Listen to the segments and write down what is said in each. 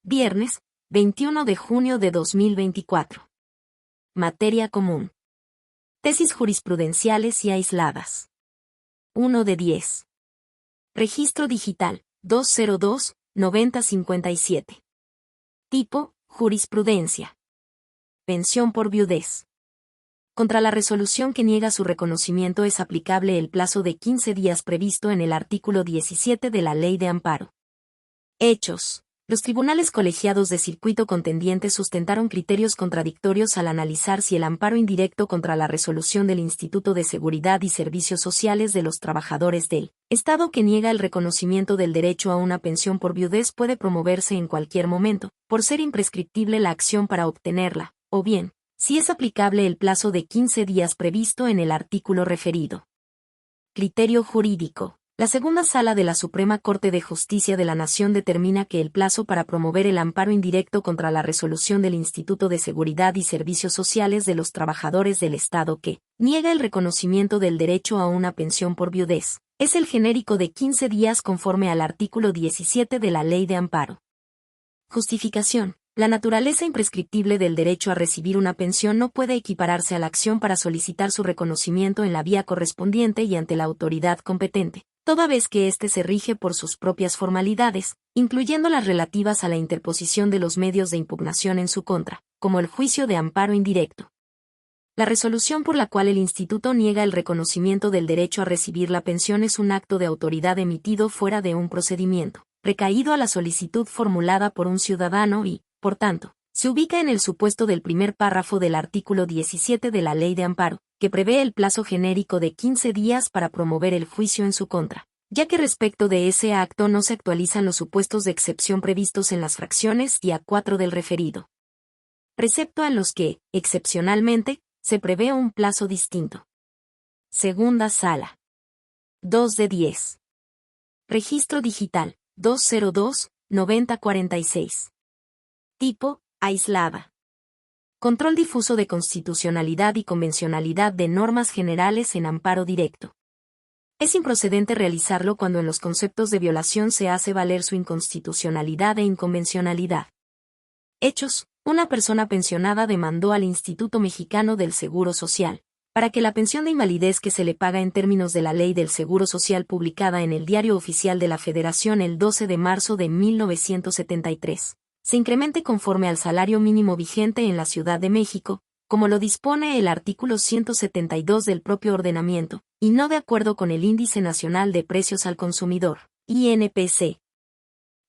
Viernes, 21 de junio de 2024. Materia común. Tesis jurisprudenciales y aisladas. 1 de 10. Registro digital, 202-9057. Tipo, jurisprudencia. Pensión por viudez. Contra la resolución que niega su reconocimiento es aplicable el plazo de 15 días previsto en el artículo 17 de la Ley de Amparo. Hechos. Los tribunales colegiados de circuito contendiente sustentaron criterios contradictorios al analizar si el amparo indirecto contra la resolución del Instituto de Seguridad y Servicios Sociales de los Trabajadores del Estado que niega el reconocimiento del derecho a una pensión por viudez puede promoverse en cualquier momento, por ser imprescriptible la acción para obtenerla, o bien, si es aplicable el plazo de 15 días previsto en el artículo referido. Criterio jurídico. La segunda sala de la Suprema Corte de Justicia de la Nación determina que el plazo para promover el amparo indirecto contra la resolución del Instituto de Seguridad y Servicios Sociales de los Trabajadores del Estado que niega el reconocimiento del derecho a una pensión por viudez es el genérico de 15 días conforme al artículo 17 de la Ley de Amparo. Justificación. La naturaleza imprescriptible del derecho a recibir una pensión no puede equipararse a la acción para solicitar su reconocimiento en la vía correspondiente y ante la autoridad competente, toda vez que éste se rige por sus propias formalidades, incluyendo las relativas a la interposición de los medios de impugnación en su contra, como el juicio de amparo indirecto. La resolución por la cual el Instituto niega el reconocimiento del derecho a recibir la pensión es un acto de autoridad emitido fuera de un procedimiento, recaído a la solicitud formulada por un ciudadano y, por tanto, se ubica en el supuesto del primer párrafo del artículo 17 de la Ley de Amparo, que prevé el plazo genérico de 15 días para promover el juicio en su contra, ya que respecto de ese acto no se actualizan los supuestos de excepción previstos en las fracciones y A4 del referido. Precepto a los que, excepcionalmente, se prevé un plazo distinto. Segunda sala. 2 de 10. Registro digital, 202-9046. Tipo, aislada. Control difuso de constitucionalidad y convencionalidad de normas generales en amparo directo. Es improcedente realizarlo cuando en los conceptos de violación se hace valer su inconstitucionalidad e inconvencionalidad. Hechos. Una persona pensionada demandó al Instituto Mexicano del Seguro Social, para que la pensión de invalidez que se le paga en términos de la Ley del Seguro Social publicada en el Diario Oficial de la Federación el 12 de marzo de 1973, se incremente conforme al salario mínimo vigente en la Ciudad de México, como lo dispone el artículo 172 del propio ordenamiento, y no de acuerdo con el Índice Nacional de Precios al Consumidor, INPC.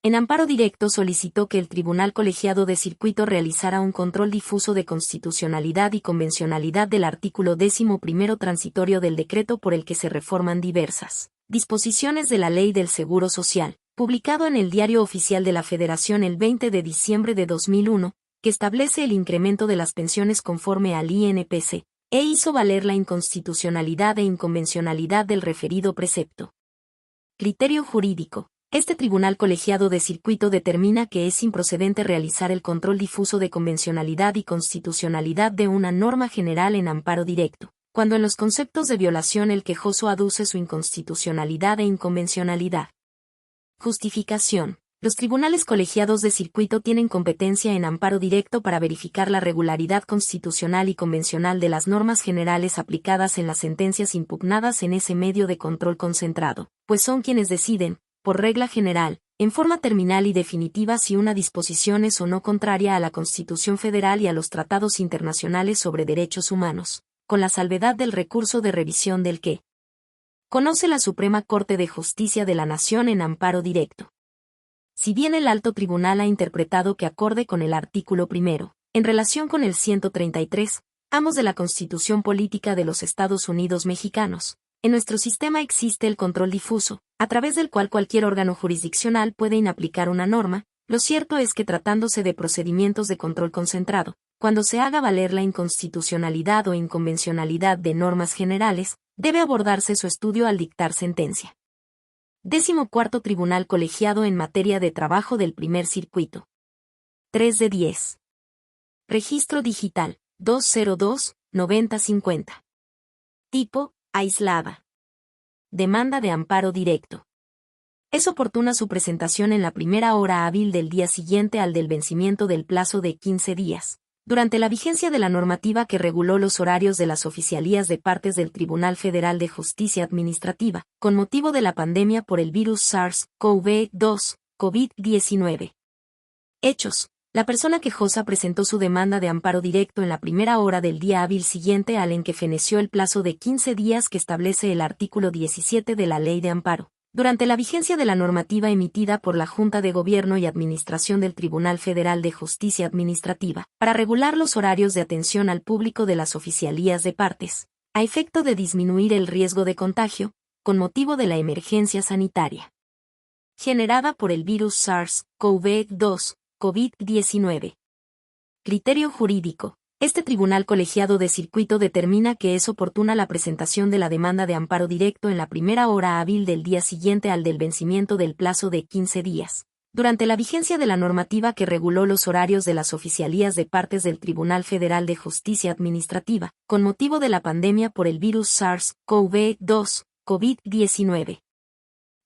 En amparo directo solicitó que el Tribunal Colegiado de Circuito realizara un control difuso de constitucionalidad y convencionalidad del artículo 11º transitorio del decreto por el que se reforman diversas disposiciones de la Ley del Seguro Social, publicado en el Diario Oficial de la Federación el 20 de diciembre de 2001, que establece el incremento de las pensiones conforme al INPC, e hizo valer la inconstitucionalidad e inconvencionalidad del referido precepto. Criterio jurídico. Este Tribunal Colegiado de Circuito determina que es improcedente realizar el control difuso de convencionalidad y constitucionalidad de una norma general en amparo directo, cuando en los conceptos de violación el quejoso aduce su inconstitucionalidad e inconvencionalidad. Justificación. Los tribunales colegiados de circuito tienen competencia en amparo directo para verificar la regularidad constitucional y convencional de las normas generales aplicadas en las sentencias impugnadas en ese medio de control concentrado, pues son quienes deciden, por regla general, en forma terminal y definitiva si una disposición es o no contraria a la Constitución Federal y a los tratados internacionales sobre derechos humanos, con la salvedad del recurso de revisión del que conoce la Suprema Corte de Justicia de la Nación en amparo directo. Si bien el alto tribunal ha interpretado que acorde con el artículo 1, en relación con el 133, amos de la Constitución Política de los Estados Unidos Mexicanos, en nuestro sistema existe el control difuso, a través del cual cualquier órgano jurisdiccional puede inaplicar una norma. Lo cierto es que tratándose de procedimientos de control concentrado, cuando se haga valer la inconstitucionalidad o inconvencionalidad de normas generales, debe abordarse su estudio al dictar sentencia. 14º Tribunal Colegiado en materia de trabajo del primer circuito. 3 de 10. Registro digital, 202-9050. Tipo, aislada. Demanda de amparo directo. es oportuna su presentación en la primera hora hábil del día siguiente al del vencimiento del plazo de 15 días, durante la vigencia de la normativa que reguló los horarios de las oficialías de partes del Tribunal Federal de Justicia Administrativa, con motivo de la pandemia por el virus SARS-CoV-2, COVID-19. Hechos. La persona quejosa presentó su demanda de amparo directo en la primera hora del día hábil siguiente al en que feneció el plazo de 15 días que establece el artículo 17 de la Ley de Amparo, durante la vigencia de la normativa emitida por la Junta de Gobierno y Administración del Tribunal Federal de Justicia Administrativa, para regular los horarios de atención al público de las oficialías de partes, a efecto de disminuir el riesgo de contagio, con motivo de la emergencia sanitaria generada por el virus SARS-CoV-2, COVID-19. Criterio jurídico. Este tribunal colegiado de circuito determina que es oportuna la presentación de la demanda de amparo directo en la primera hora hábil del día siguiente al del vencimiento del plazo de 15 días, durante la vigencia de la normativa que reguló los horarios de las oficialías de partes del Tribunal Federal de Justicia Administrativa, con motivo de la pandemia por el virus SARS-CoV-2, COVID-19.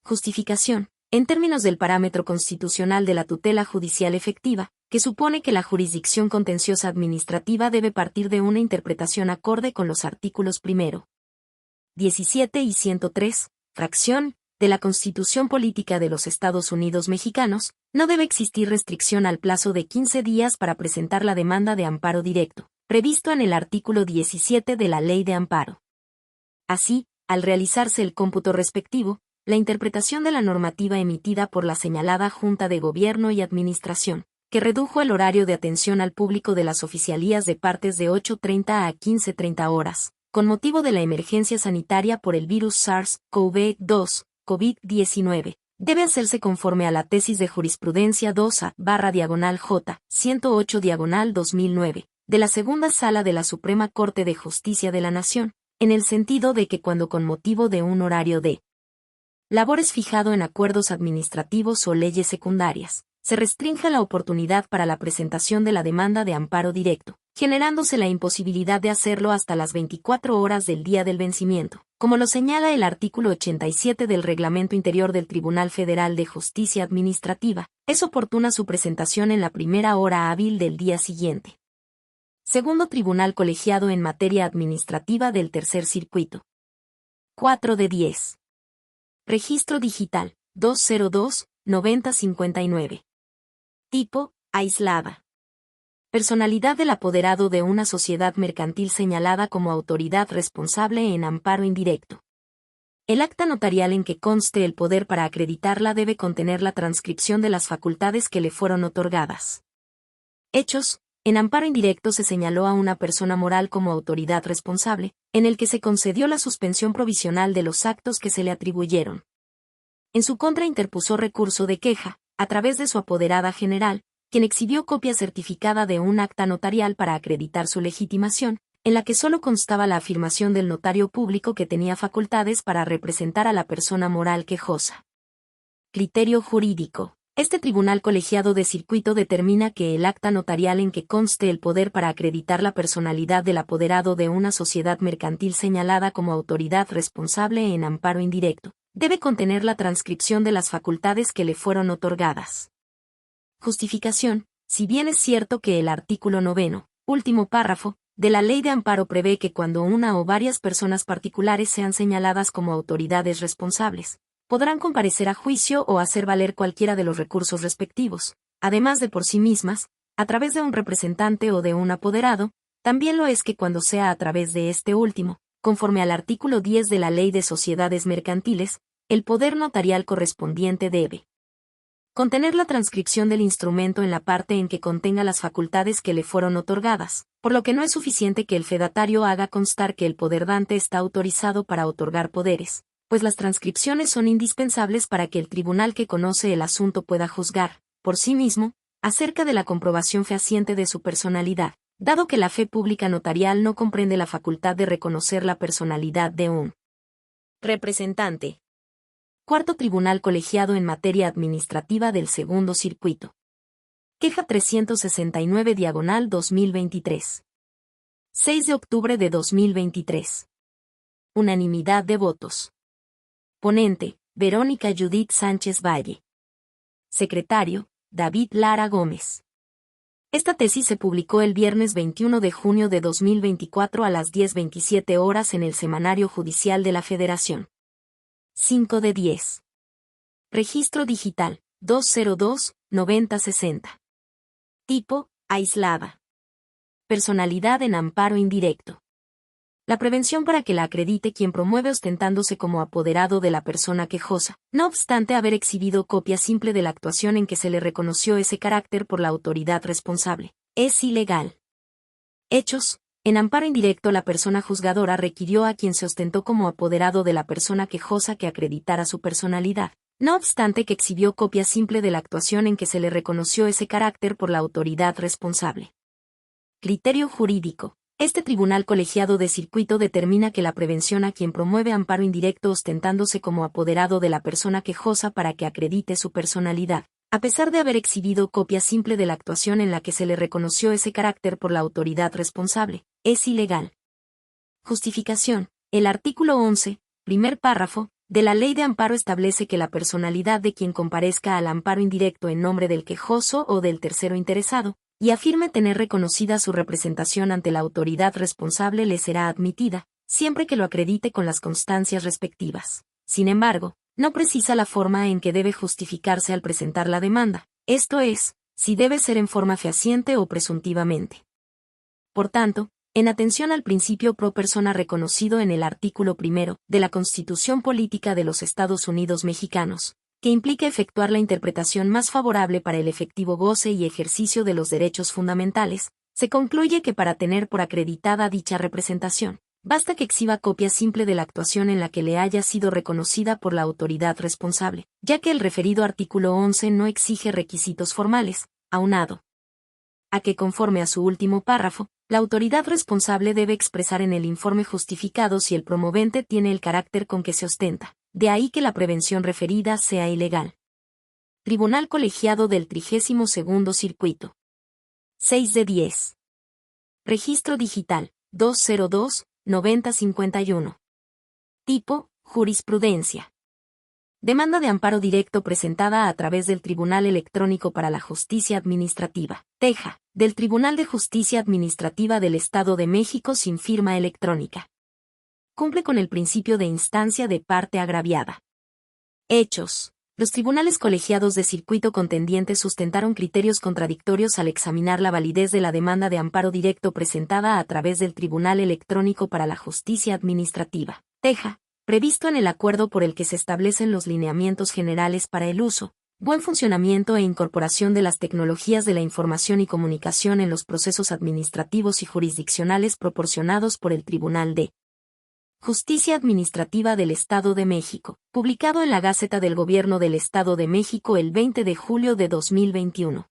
Justificación. En términos del parámetro constitucional de la tutela judicial efectiva, que supone que la jurisdicción contenciosa administrativa debe partir de una interpretación acorde con los artículos 1, 17 y 103, fracción, de la Constitución Política de los Estados Unidos Mexicanos, no debe existir restricción al plazo de 15 días para presentar la demanda de amparo directo, previsto en el artículo 17 de la Ley de Amparo. Así, al realizarse el cómputo respectivo, la interpretación de la normativa emitida por la señalada Junta de Gobierno y Administración, que redujo el horario de atención al público de las oficialías de partes de 8:30 a 15:30 horas, con motivo de la emergencia sanitaria por el virus SARS-CoV-2, COVID-19, debe hacerse conforme a la tesis de jurisprudencia 2A/J 108/2009, de la Segunda Sala de la Suprema Corte de Justicia de la Nación, en el sentido de que cuando con motivo de un horario de labores fijado en acuerdos administrativos o leyes secundarias, se restrinja la oportunidad para la presentación de la demanda de amparo directo, generándose la imposibilidad de hacerlo hasta las 24 horas del día del vencimiento, como lo señala el artículo 87 del Reglamento Interior del Tribunal Federal de Justicia Administrativa, es oportuna su presentación en la primera hora hábil del día siguiente. Segundo Tribunal Colegiado en Materia Administrativa del Tercer Circuito. 4 de 10. Registro Digital, 202-9059. Tipo, aislada. Personalidad del apoderado de una sociedad mercantil señalada como autoridad responsable en amparo indirecto. El acta notarial en que conste el poder para acreditarla debe contener la transcripción de las facultades que le fueron otorgadas. Hechos. En amparo indirecto se señaló a una persona moral como autoridad responsable, en el que se concedió la suspensión provisional de los actos que se le atribuyeron. En su contra interpuso recurso de queja, a través de su apoderada general, quien exhibió copia certificada de un acta notarial para acreditar su legitimación, en la que solo constaba la afirmación del notario público que tenía facultades para representar a la persona moral quejosa. Criterio jurídico. Este tribunal colegiado de circuito determina que el acta notarial en que conste el poder para acreditar la personalidad del apoderado de una sociedad mercantil señalada como autoridad responsable en amparo indirecto, debe contener la transcripción de las facultades que le fueron otorgadas. Justificación. Si bien es cierto que el artículo 9, último párrafo, de la Ley de Amparo prevé que cuando una o varias personas particulares sean señaladas como autoridades responsables, podrán comparecer a juicio o hacer valer cualquiera de los recursos respectivos, además de por sí mismas, a través de un representante o de un apoderado, también lo es que cuando sea a través de este último, conforme al artículo 10 de la Ley de Sociedades Mercantiles, el poder notarial correspondiente debe contener la transcripción del instrumento en la parte en que contenga las facultades que le fueron otorgadas, por lo que no es suficiente que el fedatario haga constar que el poder dante está autorizado para otorgar poderes, pues las transcripciones son indispensables para que el tribunal que conoce el asunto pueda juzgar, por sí mismo, acerca de la comprobación fehaciente de su personalidad, dado que la fe pública notarial no comprende la facultad de reconocer la personalidad de un representante. Cuarto Tribunal Colegiado en Materia Administrativa del Segundo Circuito. Queja 369/2023. 6 de octubre de 2023. Unanimidad de votos. Ponente, Verónica Judith Sánchez Valle. Secretario, David Lara Gómez. Esta tesis se publicó el viernes 21 de junio de 2024 a las 10:27 horas en el Semanario Judicial de la Federación. 5 de 10. Registro digital, 202-9060. Tipo, aislada. Personalidad en amparo indirecto. La prevención para que la acredite quien promueve ostentándose como apoderado de la persona quejosa, no obstante haber exhibido copia simple de la actuación en que se le reconoció ese carácter por la autoridad responsable, es ilegal. Hechos. En amparo indirecto la persona juzgadora requirió a quien se ostentó como apoderado de la persona quejosa que acreditara su personalidad, no obstante que exhibió copia simple de la actuación en que se le reconoció ese carácter por la autoridad responsable. Criterio jurídico. Este tribunal colegiado de circuito determina que la prevención a quien promueve amparo indirecto ostentándose como apoderado de la persona quejosa para que acredite su personalidad, a pesar de haber exhibido copia simple de la actuación en la que se le reconoció ese carácter por la autoridad responsable, es ilegal. Justificación. El artículo 11, primer párrafo, de la Ley de Amparo establece que la personalidad de quien comparezca al amparo indirecto en nombre del quejoso o del tercero interesado, y afirme tener reconocida su representación ante la autoridad responsable le será admitida, siempre que lo acredite con las constancias respectivas. Sin embargo, no precisa la forma en que debe justificarse al presentar la demanda, esto es, si debe ser en forma fehaciente o presuntivamente. Por tanto, en atención al principio pro persona reconocido en el artículo 1 de la Constitución Política de los Estados Unidos Mexicanos, que implica efectuar la interpretación más favorable para el efectivo goce y ejercicio de los derechos fundamentales, se concluye que para tener por acreditada dicha representación, basta que exhiba copia simple de la actuación en la que le haya sido reconocida por la autoridad responsable, ya que el referido artículo 11 no exige requisitos formales, aunado a que conforme a su último párrafo, la autoridad responsable debe expresar en el informe justificado si el promovente tiene el carácter con que se ostenta. De ahí que la prevención referida sea ilegal. Tribunal Colegiado del 32º Circuito. 6 de 10. Registro digital, 202-9051. Tipo, jurisprudencia. Demanda de amparo directo presentada a través del Tribunal Electrónico para la Justicia Administrativa, TEJA, del Tribunal de Justicia Administrativa del Estado de México sin firma electrónica. Cumple con el principio de instancia de parte agraviada. Hechos. Los tribunales colegiados de circuito contendientes sustentaron criterios contradictorios al examinar la validez de la demanda de amparo directo presentada a través del Tribunal Electrónico para la Justicia Administrativa, TEJA, previsto en el acuerdo por el que se establecen los lineamientos generales para el uso, buen funcionamiento e incorporación de las tecnologías de la información y comunicación en los procesos administrativos y jurisdiccionales proporcionados por el Tribunal de Justicia Administrativa del Estado de México, publicado en la Gaceta del Gobierno del Estado de México el 20 de julio de 2021.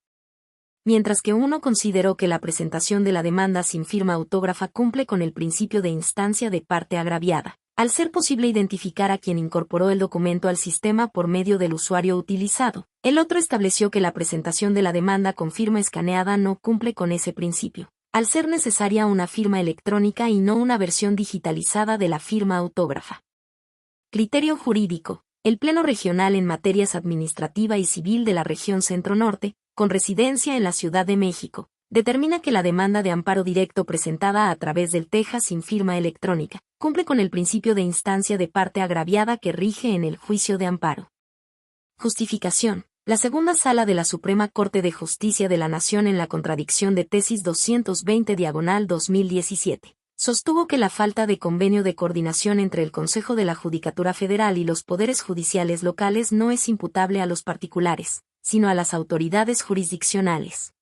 Mientras que uno consideró que la presentación de la demanda sin firma autógrafa cumple con el principio de instancia de parte agraviada, al ser posible identificar a quien incorporó el documento al sistema por medio del usuario utilizado, el otro estableció que la presentación de la demanda con firma escaneada no cumple con ese principio, al ser necesaria una firma electrónica y no una versión digitalizada de la firma autógrafa. Criterio jurídico. El Pleno Regional en Materias Administrativa y Civil de la Región Centro-Norte, con residencia en la Ciudad de México, determina que la demanda de amparo directo presentada a través del TEJA sin firma electrónica, cumple con el principio de instancia de parte agraviada que rige en el juicio de amparo. Justificación. La segunda sala de la Suprema Corte de Justicia de la Nación en la contradicción de tesis 220/2017, sostuvo que la falta de convenio de coordinación entre el Consejo de la Judicatura Federal y los poderes judiciales locales no es imputable a los particulares, sino a las autoridades jurisdiccionales.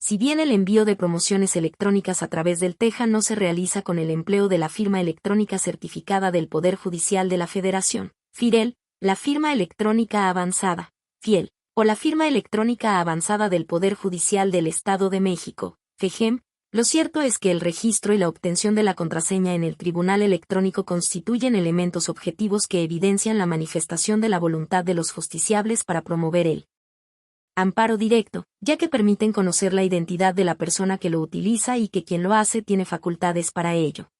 Si bien el envío de promociones electrónicas a través del TEJA no se realiza con el empleo de la firma electrónica certificada del Poder Judicial de la Federación, FIREL, la firma electrónica avanzada, FIEL, o la firma electrónica avanzada del Poder Judicial del Estado de México, FEJEM, lo cierto es que el registro y la obtención de la contraseña en el Tribunal Electrónico constituyen elementos objetivos que evidencian la manifestación de la voluntad de los justiciables para promover el amparo directo, ya que permiten conocer la identidad de la persona que lo utiliza y que quien lo hace tiene facultades para ello.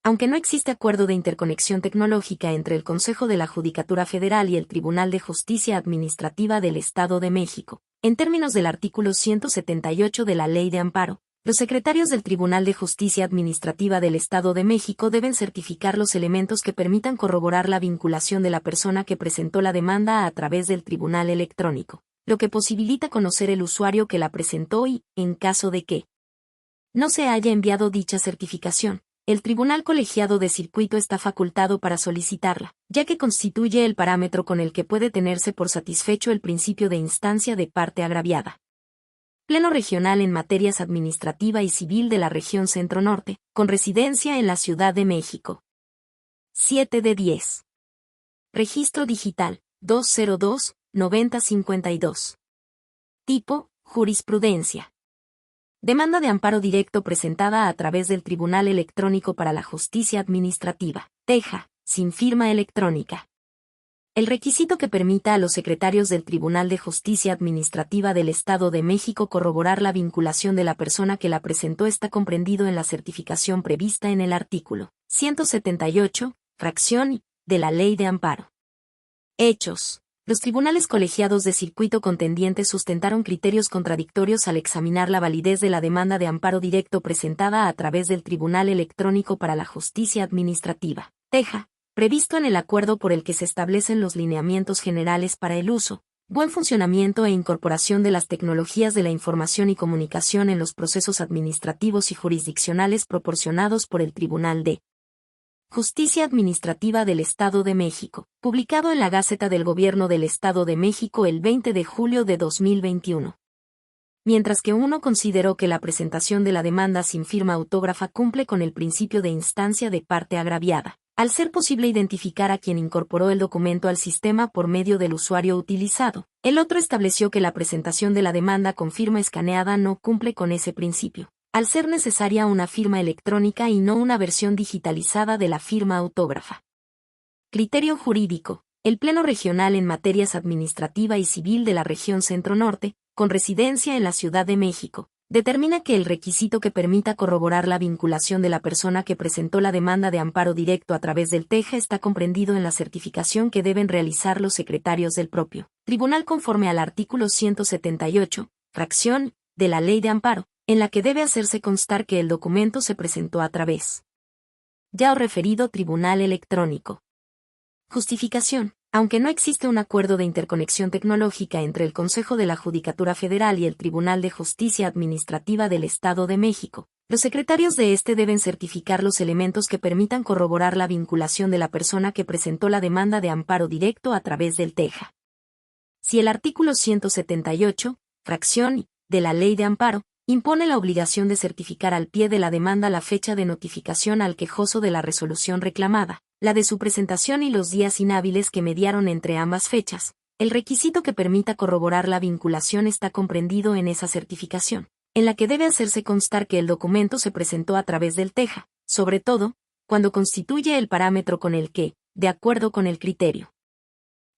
Aunque no existe acuerdo de interconexión tecnológica entre el Consejo de la Judicatura Federal y el Tribunal de Justicia Administrativa del Estado de México, en términos del artículo 178 de la Ley de Amparo, los secretarios del Tribunal de Justicia Administrativa del Estado de México deben certificar los elementos que permitan corroborar la vinculación de la persona que presentó la demanda a través del tribunal electrónico, lo que posibilita conocer el usuario que la presentó y, en caso de que no se haya enviado dicha certificación, el Tribunal Colegiado de Circuito está facultado para solicitarla, ya que constituye el parámetro con el que puede tenerse por satisfecho el principio de instancia de parte agraviada. Pleno Regional en Materias Administrativa y Civil de la Región Centro-Norte, con residencia en la Ciudad de México. 7 de 10. Registro Digital, 202-9052. Tipo, jurisprudencia. Demanda de amparo directo presentada a través del Tribunal Electrónico para la Justicia Administrativa, TEJA, sin firma electrónica. El requisito que permita a los secretarios del Tribunal de Justicia Administrativa del Estado de México corroborar la vinculación de la persona que la presentó está comprendido en la certificación prevista en el artículo 178, fracción, de la Ley de Amparo. Hechos. Los tribunales colegiados de circuito contendiente sustentaron criterios contradictorios al examinar la validez de la demanda de amparo directo presentada a través del Tribunal Electrónico para la Justicia Administrativa, TEJA, previsto en el acuerdo por el que se establecen los lineamientos generales para el uso, buen funcionamiento e incorporación de las tecnologías de la información y comunicación en los procesos administrativos y jurisdiccionales proporcionados por el Tribunal de Justicia Administrativa del Estado de México, publicado en la Gaceta del Gobierno del Estado de México el 20 de julio de 2021. Mientras que uno consideró que la presentación de la demanda sin firma autógrafa cumple con el principio de instancia de parte agraviada, al ser posible identificar a quien incorporó el documento al sistema por medio del usuario utilizado. El otro estableció que la presentación de la demanda con firma escaneada no cumple con ese principio, al ser necesaria una firma electrónica y no una versión digitalizada de la firma autógrafa. Criterio jurídico. El Pleno Regional en Materias Administrativa y Civil de la Región Centro-Norte, con residencia en la Ciudad de México, determina que el requisito que permita corroborar la vinculación de la persona que presentó la demanda de amparo directo a través del TEJA está comprendido en la certificación que deben realizar los secretarios del propio tribunal conforme al artículo 178, fracción, de la Ley de Amparo, en la que debe hacerse constar que el documento se presentó a través ya referido tribunal electrónico. Justificación. Aunque no existe un acuerdo de interconexión tecnológica entre el Consejo de la Judicatura Federal y el Tribunal de Justicia Administrativa del Estado de México, los secretarios de este deben certificar los elementos que permitan corroborar la vinculación de la persona que presentó la demanda de amparo directo a través del TEJA. Si el artículo 178, fracción, de la Ley de Amparo, impone la obligación de certificar al pie de la demanda la fecha de notificación al quejoso de la resolución reclamada, la de su presentación y los días inhábiles que mediaron entre ambas fechas, el requisito que permita corroborar la vinculación está comprendido en esa certificación, en la que debe hacerse constar que el documento se presentó a través del TEJA, sobre todo, cuando constituye el parámetro con el que, de acuerdo con el criterio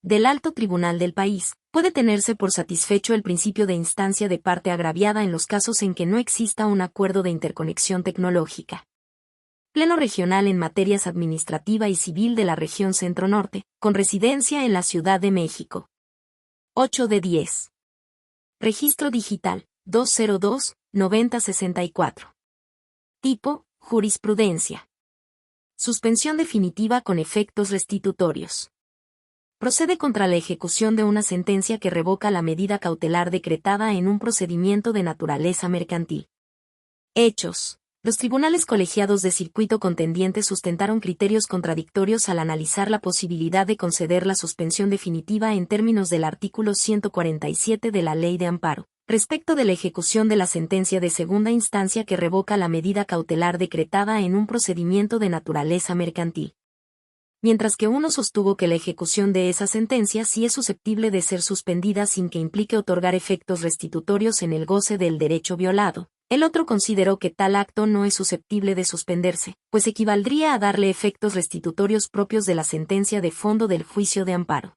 del alto tribunal del país, puede tenerse por satisfecho el principio de instancia de parte agraviada en los casos en que no exista un acuerdo de interconexión tecnológica. Pleno Regional en Materias Administrativa y Civil de la Región Centro-Norte, con residencia en la Ciudad de México. 8 de 10. Registro Digital, 202-9064. Tipo, jurisprudencia. Suspensión definitiva con efectos restitutorios. Procede contra la ejecución de una sentencia que revoca la medida cautelar decretada en un procedimiento de naturaleza mercantil. Hechos. Los tribunales colegiados de circuito contendiente sustentaron criterios contradictorios al analizar la posibilidad de conceder la suspensión definitiva en términos del artículo 147 de la Ley de Amparo, respecto de la ejecución de la sentencia de segunda instancia que revoca la medida cautelar decretada en un procedimiento de naturaleza mercantil. Mientras que uno sostuvo que la ejecución de esa sentencia sí es susceptible de ser suspendida sin que implique otorgar efectos restitutorios en el goce del derecho violado, el otro consideró que tal acto no es susceptible de suspenderse, pues equivaldría a darle efectos restitutorios propios de la sentencia de fondo del juicio de amparo.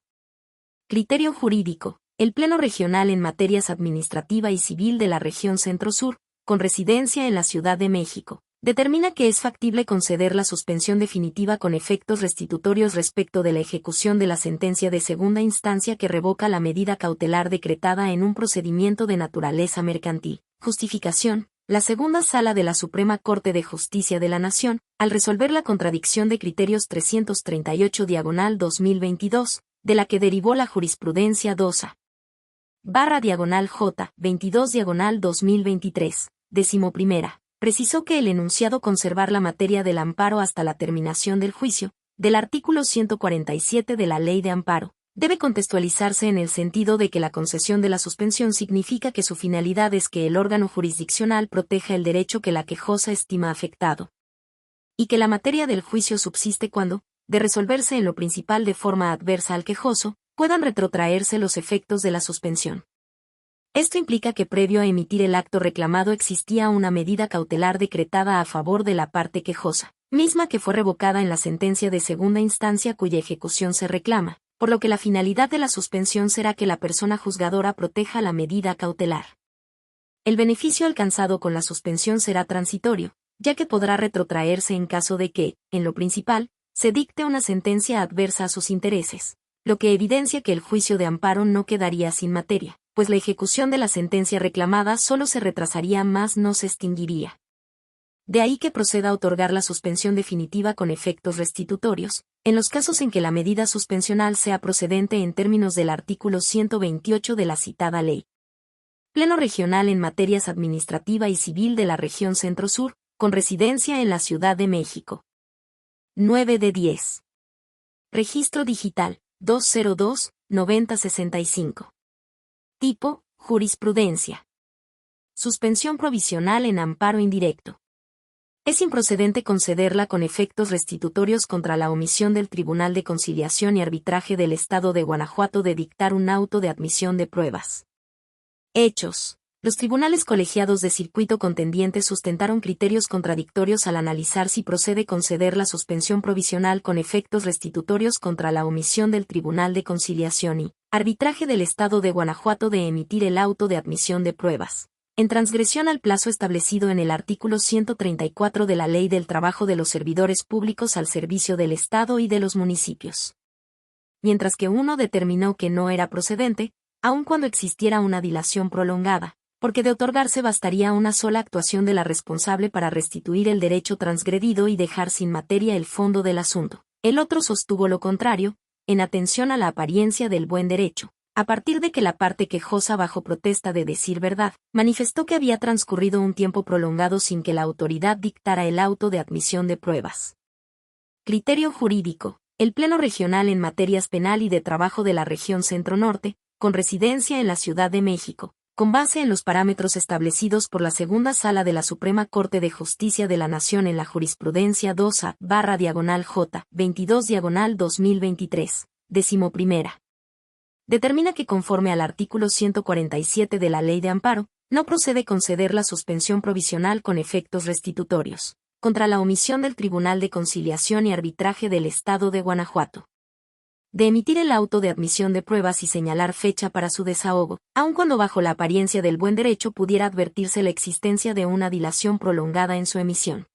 Criterio jurídico. El Pleno Regional en Materias Administrativa y Civil de la Región Centro-Sur, con residencia en la Ciudad de México, Determina que es factible conceder la suspensión definitiva con efectos restitutorios respecto de la ejecución de la sentencia de segunda instancia que revoca la medida cautelar decretada en un procedimiento de naturaleza mercantil. Justificación. La segunda sala de la Suprema Corte de Justicia de la Nación, al resolver la contradicción de criterios 338/2022, de la que derivó la jurisprudencia 2A/J 22/2023, 11ª. Precisó que el enunciado conservar la materia del amparo hasta la terminación del juicio, del artículo 147 de la Ley de Amparo, debe contextualizarse en el sentido de que la concesión de la suspensión significa que su finalidad es que el órgano jurisdiccional proteja el derecho que la quejosa estima afectado, y que la materia del juicio subsiste cuando, de resolverse en lo principal de forma adversa al quejoso, puedan retrotraerse los efectos de la suspensión. Esto implica que previo a emitir el acto reclamado existía una medida cautelar decretada a favor de la parte quejosa, misma que fue revocada en la sentencia de segunda instancia cuya ejecución se reclama, por lo que la finalidad de la suspensión será que la persona juzgadora proteja la medida cautelar. El beneficio alcanzado con la suspensión será transitorio, ya que podrá retrotraerse en caso de que, en lo principal, se dicte una sentencia adversa a sus intereses, lo que evidencia que el juicio de amparo no quedaría sin materia, pues la ejecución de la sentencia reclamada solo se retrasaría más no se extinguiría. De ahí que proceda a otorgar la suspensión definitiva con efectos restitutorios, en los casos en que la medida suspensional sea procedente en términos del artículo 128 de la citada ley. Pleno regional en materias administrativa y civil de la región Centro-Sur, con residencia en la Ciudad de México. 9 de 10. Registro digital, 202-9065. Tipo, jurisprudencia. Suspensión provisional en amparo indirecto. Es improcedente concederla con efectos restitutorios contra la omisión del Tribunal de Conciliación y Arbitraje del Estado de Guanajuato de dictar un auto de admisión de pruebas. Hechos. Los tribunales colegiados de circuito contendiente sustentaron criterios contradictorios al analizar si procede conceder la suspensión provisional con efectos restitutorios contra la omisión del Tribunal de Conciliación y Arbitraje del Estado de Guanajuato de emitir el auto de admisión de pruebas, en transgresión al plazo establecido en el artículo 134 de la Ley del Trabajo de los Servidores Públicos al servicio del Estado y de los municipios. Mientras que uno determinó que no era procedente, aun cuando existiera una dilación prolongada, porque de otorgarse bastaría una sola actuación de la responsable para restituir el derecho transgredido y dejar sin materia el fondo del asunto. El otro sostuvo lo contrario, en atención a la apariencia del buen derecho, a partir de que la parte quejosa bajo protesta de decir verdad, manifestó que había transcurrido un tiempo prolongado sin que la autoridad dictara el auto de admisión de pruebas. Criterio jurídico. El Pleno Regional en Materias Penal y de Trabajo de la Región Centro-Norte, con residencia en la Ciudad de México, con base en los parámetros establecidos por la Segunda Sala de la Suprema Corte de Justicia de la Nación en la jurisprudencia 2A/J 22/2023, 11ª. Determina que conforme al artículo 147 de la Ley de Amparo, no procede conceder la suspensión provisional con efectos restitutorios, contra la omisión del Tribunal de Conciliación y Arbitraje del Estado de Guanajuato, de emitir el auto de admisión de pruebas y señalar fecha para su desahogo, aun cuando bajo la apariencia del buen derecho pudiera advertirse la existencia de una dilación prolongada en su emisión.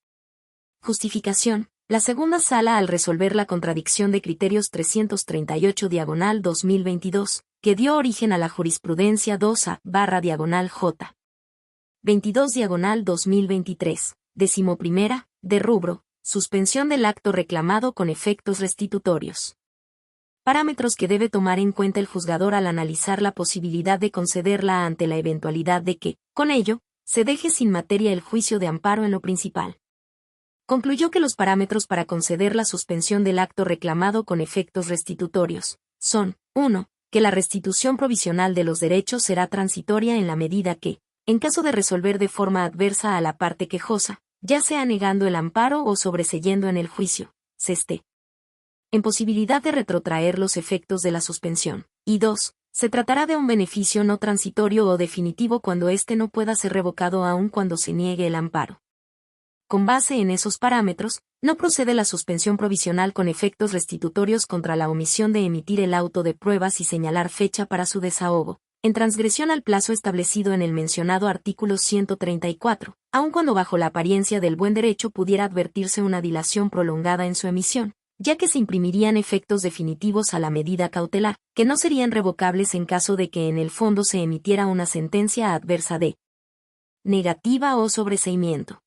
Justificación. La segunda sala al resolver la contradicción de criterios 338/2022, que dio origen a la jurisprudencia 2A/J 22/2023, 11ª, de rubro, suspensión del acto reclamado con efectos restitutorios. Parámetros que debe tomar en cuenta el juzgador al analizar la posibilidad de concederla ante la eventualidad de que, con ello, se deje sin materia el juicio de amparo en lo principal. Concluyó que los parámetros para conceder la suspensión del acto reclamado con efectos restitutorios son: 1. Que la restitución provisional de los derechos será transitoria en la medida que, en caso de resolver de forma adversa a la parte quejosa, ya sea negando el amparo o sobreseyendo en el juicio, se esté en posibilidad de retrotraer los efectos de la suspensión. Y 2. Se tratará de un beneficio no transitorio o definitivo cuando éste no pueda ser revocado aun cuando se niegue el amparo. Con base en esos parámetros, no procede la suspensión provisional con efectos restitutorios contra la omisión de emitir el auto de pruebas y señalar fecha para su desahogo, en transgresión al plazo establecido en el mencionado artículo 134, aun cuando bajo la apariencia del buen derecho pudiera advertirse una dilación prolongada en su emisión, ya que se imprimirían efectos definitivos a la medida cautelar, que no serían revocables en caso de que en el fondo se emitiera una sentencia adversa de negativa o sobreseimiento.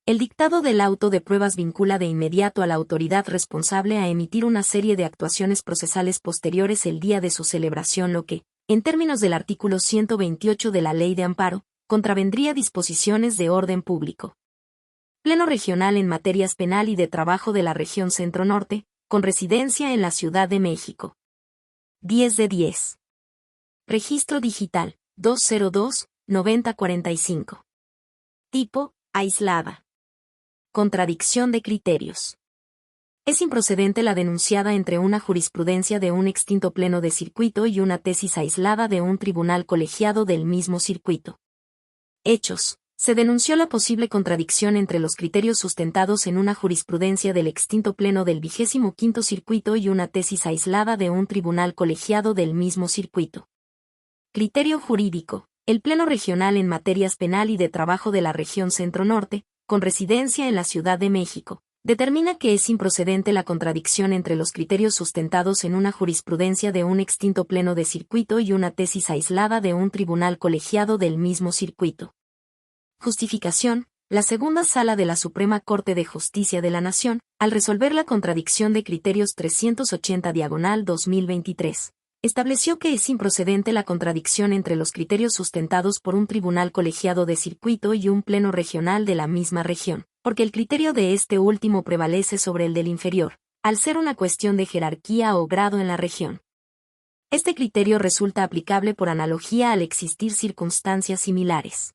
El dictado del auto de pruebas vincula de inmediato a la autoridad responsable a emitir una serie de actuaciones procesales posteriores el día de su celebración, lo que, en términos del artículo 128 de la Ley de Amparo, contravendría disposiciones de orden público. Pleno regional en materias penal y de trabajo de la región Centro-Norte, con residencia en la Ciudad de México. 10 de 10. Registro digital, 202-9045. Tipo, aislada. Contradicción de criterios. Es improcedente la denunciada entre una jurisprudencia de un extinto pleno de circuito y una tesis aislada de un tribunal colegiado del mismo circuito. Hechos. Se denunció la posible contradicción entre los criterios sustentados en una jurisprudencia del extinto pleno del 25º circuito y una tesis aislada de un tribunal colegiado del mismo circuito. Criterio jurídico. El Pleno Regional en Materias Penal y de Trabajo de la Región Centro-Norte, con residencia en la Ciudad de México, determina que es improcedente la contradicción entre los criterios sustentados en una jurisprudencia de un extinto pleno de circuito y una tesis aislada de un tribunal colegiado del mismo circuito. Justificación. La segunda sala de la Suprema Corte de Justicia de la Nación, al resolver la contradicción de criterios 380/2023, estableció que es improcedente la contradicción entre los criterios sustentados por un tribunal colegiado de circuito y un pleno regional de la misma región, porque el criterio de este último prevalece sobre el del inferior, al ser una cuestión de jerarquía o grado en la región. Este criterio resulta aplicable por analogía al existir circunstancias similares.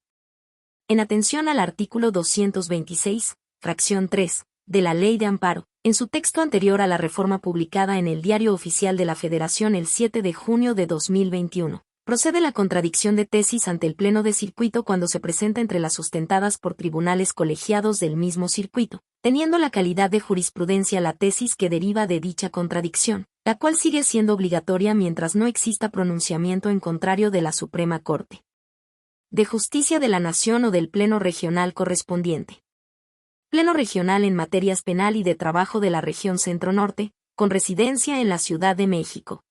En atención al artículo 226, fracción 3, de la Ley de Amparo, en su texto anterior a la reforma publicada en el Diario Oficial de la Federación el 7 de junio de 2021, procede la contradicción de tesis ante el Pleno de Circuito cuando se presenta entre las sustentadas por tribunales colegiados del mismo circuito, teniendo la calidad de jurisprudencia la tesis que deriva de dicha contradicción, la cual sigue siendo obligatoria mientras no exista pronunciamiento en contrario de la Suprema Corte de Justicia de la Nación o del Pleno Regional correspondiente. Pleno Regional en Materias Penal y de Trabajo de la Región Centro-Norte, con residencia en la Ciudad de México.